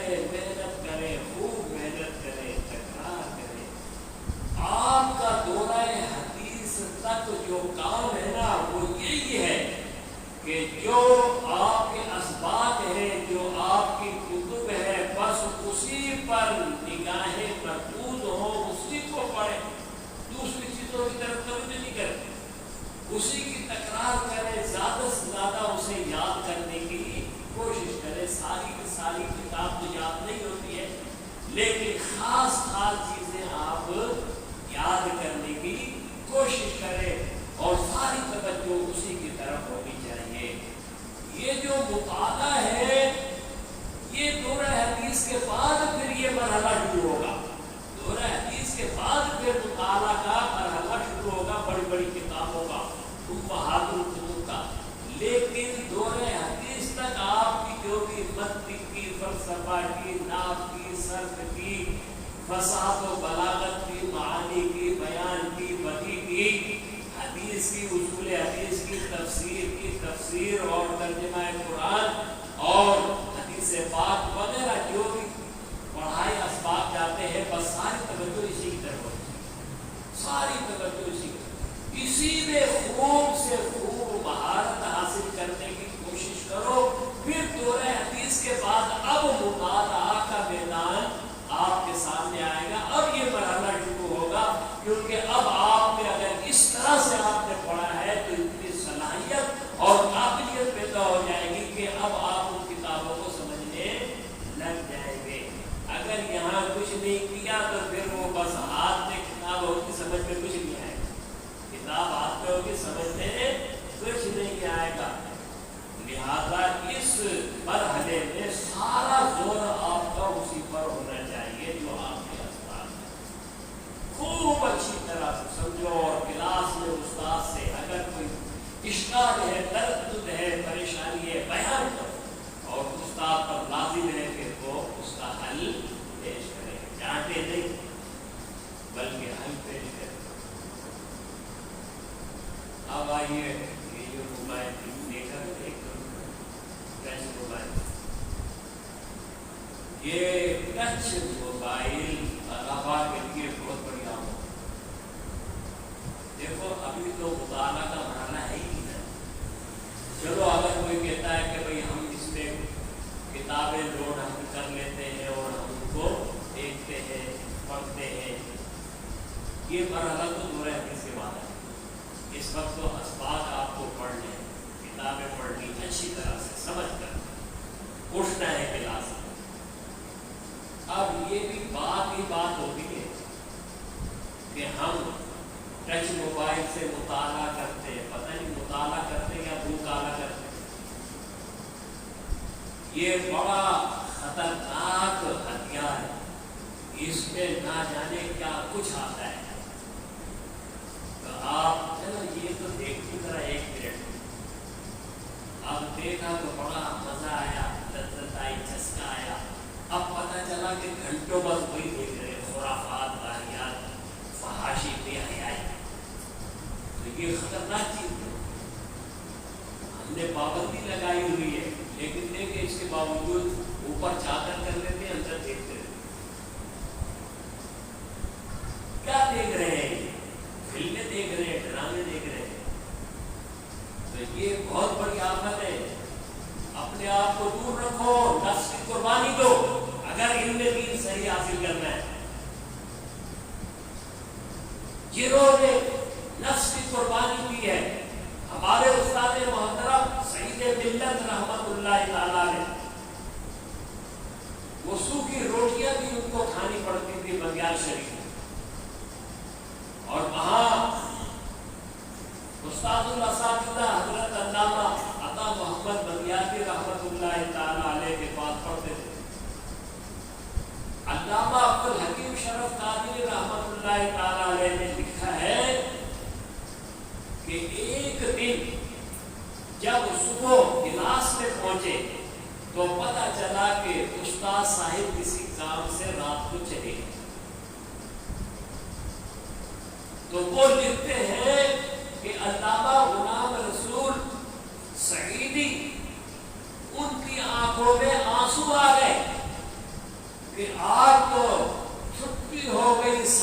کرے, خوب محنت کرے, تکرار کرے. آپ کا دورہ حدیث تک جو کام ہے نا وہ یہی ہے کہ جو آپ کے اسباق ہیں, جو آپ کی کتب ہے, بس اسی پر نگاہیں مرکوز ہوں, اسی کو پڑھیں, دوسری چیزوں کی طرف توجہ نہیں کریں, اسی کی تکرار کریں, زیادہ سے زیادہ اسے یاد کرنے کی کوشش کریں. ساری کی ساری کتاب تو یاد نہیں ہوتی ہے, لیکن خاص خاص چیزیں آپ یاد کرنے کی کوشش کریں اور ساری توجہ اسی کی طرف ہونی چاہیے. یہ جو مطالعہ ہے یہ دورہ حدیث کے بعد پھر یہ مرحلہ شروع ہوگا. دورہ حدیث کے بعد پھر مطالعہ کا مرحلہ شروع ہوگا, بڑی بڑی کتابوں کا, امہات الکتب کا. لیکن دورہ حدیث تک آپ کی جو بھی منطق کی, فلسفہ کی, نحو کی, صرف کی, فصاحت و بلاغت کی, معانی کی, بیان کی, بدیع کی, حدیث کی, اصول حدیث کی, تفسیر اور ترجمہ قرآن اور حدیث پاک وغیرہ جو بھی پڑھائی اسباق جاتے ہیں, بس ساری توجہ اسی کی طرف ہوتی ہے, ساری توجہ اسی میں خوب سے خوب مہارت حاصل کرنے کی کوشش کرو. پھر دورہ حدیث کے بعد اب مطالعہ کا میدان آپ کے سامنے آئے گا. اب یہ مرحلہ شروع ہوگا, کیونکہ اب آپ میں اگر اس طرح سے آپ نے پڑھا ہے تو اتنی صلاحیت اور قابلیت پیدا ہو جائے گی کہ اب آپ ان کتابوں کو سمجھنے لگ جائیں گے. اگر یہاں کچھ نہیں کیا تو پھر وہ بس ہاتھ میں کتاب ہوگی, سمجھ میں کچھ نہیں آئے گا. کتاب ہاتھ میں ہوگی, سمجھنے میں کچھ نہیں آئے گا. لہذا اس مرحلے میں سارا زور آپ کا اسی پر ہونا چاہیے جو آپ کے اسباق ہے. خوب اچھی طرح سے سمجھو اور کلاس میں استاد سے اگر کوئی اشکال ہے, تردد ہے, پریشانی ہے, بیان کرو اور استاد پر لازم ہے کہ وہ اس کا حل پیش کرے. ڈانٹے نہیں بلکہ حل پیش کرے. اب آئیے یہ جو موبائل دیکھا ایک ٹچ موبائل, یہ ٹچ موبائل طلبا کے لیے بہت بڑی آمد. دیکھو ابھی تو مطالعہ کا مرحلہ ہے ہی نہیں. چلو اگر کوئی کہتا ہے کہ بھئی ہم اس میں کتابیں لوڈ ہم کر لیتے ہیں اور ہم ان کو دیکھتے ہیں, پڑھتے ہیں, یہ مرحلہ تو دورہ حدیث کے بعد ہے. اس وقت تو اسباق آپ کو پڑھنے, کتابیں پڑھنی اچھی طرح سے سمجھ کر اٹھنا ہے کلاس میں. اب یہ بھی بات ہی بات ہوتی ہے کہ ہم ٹچ موبائل سے مطالعہ کرتے ہیں, پتہ نہیں مطالعہ کرتے یا مطالعہ کرتے. یہ بڑا خطرناک ہتھیار ہے, اس میں نہ جانے کیا کچھ آتا ہے. تو آپ چلو یہ تو دیکھتی ذرا ایک منٹ, اب دیکھا تو بڑا مزہ آیا, لذت آئی, چسکا آیا. اب پتہ چلا کہ گھنٹوں بس وہی دیکھ رہے, خرافات, واہیات, فحاشی, بے حیائی. تو یہ خطرناک چیز ہے. ہم نے پابندی لگائی ہوئی ہے, لیکن دیکھیں اس کے باوجود اوپر چادر کر لیتے, اندر دیکھتے رہتے. کیا دیکھ رہے ہیں؟ فلمیں دیکھ رہے ہیں, ڈرامے دیکھ رہے ہیں. تو یہ بہت بڑی آفت ہے. اپنے آپ کو دور رکھو, نفس کی قربانی دو اگر علم دین صحیح حاصل کرنا ہے. جنہوں نے نفس کی قربانی کی ہے, ہمارے استاد محترم سعید ملت رحمت اللہ تعالیٰ نے, وہ سوکھی روٹیاں بھی ان کو کھانی پڑتی تھی بنگال شریف میں, اور وہاں استاد الاساتذہ حضرت علامہ عطا محمد بندیاتی رحمت اللہ تعالیٰ علیہ کے پاس پڑھتے تھے. علامہ عبد الحکیم شرف قادری رحمت اللہ تعالیٰ علیہ نے لکھا ہے کہ ایک دن جب صبح کلاس میں پہنچے تو پتہ چلا کہ استاد صاحب کسی کام سے رات کو چلے گئے. تو وہ لکھتے ہیں کہ علامہ غلام رسول سعیدی, ان کی آنکھوں میں آنسو آ گئے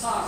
60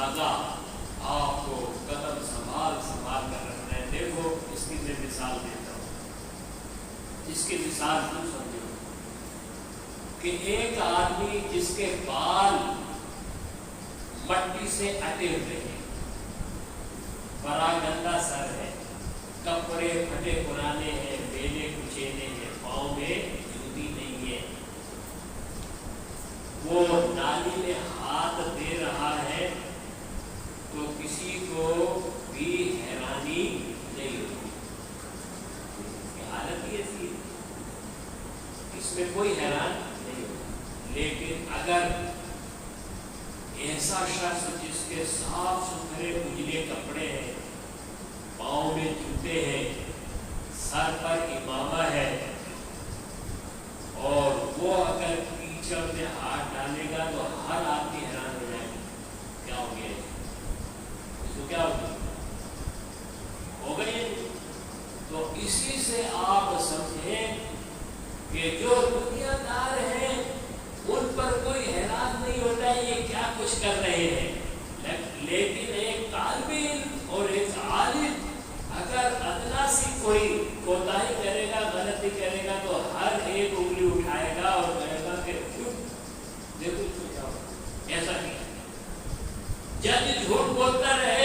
لہذا آپ کو قدم سنبھال کر رکھنا ہے. دیکھو اس کی میں مثال دیتا ہوں. اس کی مثال کیوں سمجھو کہ ایک آدمی جس کے بال مٹی سے اٹے ہوئے ہیں، بڑا گندا سر ہے، کپڑے پھٹے پرانے ہیں، بیلے کچیلے ہیں، پاؤں میں جوتی نہیں ہے، وہ نالی میں ہاتھ دے رہا ہے تو کسی کو بھی حیرانی نہیں ہوتی. حالت ہی ایسی ہے، اس میں کوئی حیران نہیں ہوتا. لیکن اگر ایسا شخص جس کے صاف ستھرے اجلے کپڑے ہیں، پاؤں میں جوتے ہیں، سر پر امامہ ہے، اور وہ اگر کیچڑ میں ہاتھ ڈالے گا تو ہر آدمی حیران ہو جائے گا کیا ہو گیا اس کو، کیا ہو گئی. تو اسی سے آپ سمجھیں کہ جو دنیا دار ہیں ان پر کوئی حیران نہیں ہوتا ہے یہ کیا کچھ کر رہے ہیں. لیکن ایک طالب علم اور ایک عالم اگر ادنا سی کوئی کوتاہی کرے گا، غلطی کرے گا تو ہر ایک انگلی اٹھائے گا اور کہے گا کہ دیکھو ایسا نہیں. جج جھوٹ بولتا رہے